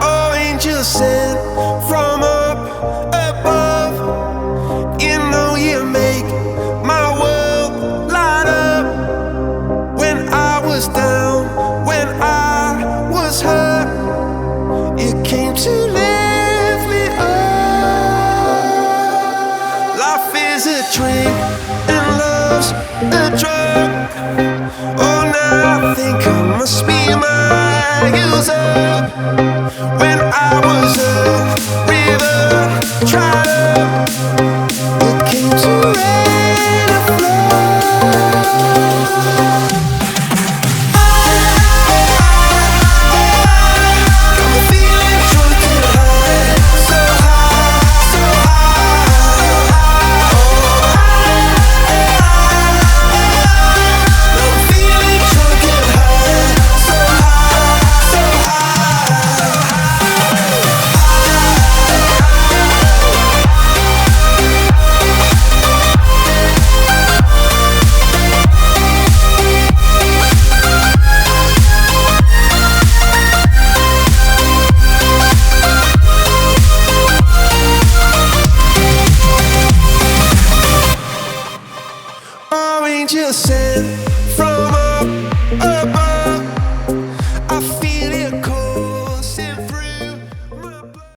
Oh, angel sent from up above. You know you make my world light up. When I was down, when I was hurt, you came to lift me up. Life is a drink and love's a drug. Oh, now I think I must be my user. When I was a river dried up, you came to rain and flood. I'm feeling drunk and high, so high, so high. I'm feeling drunk and high, so high, so high. Oh, angel sent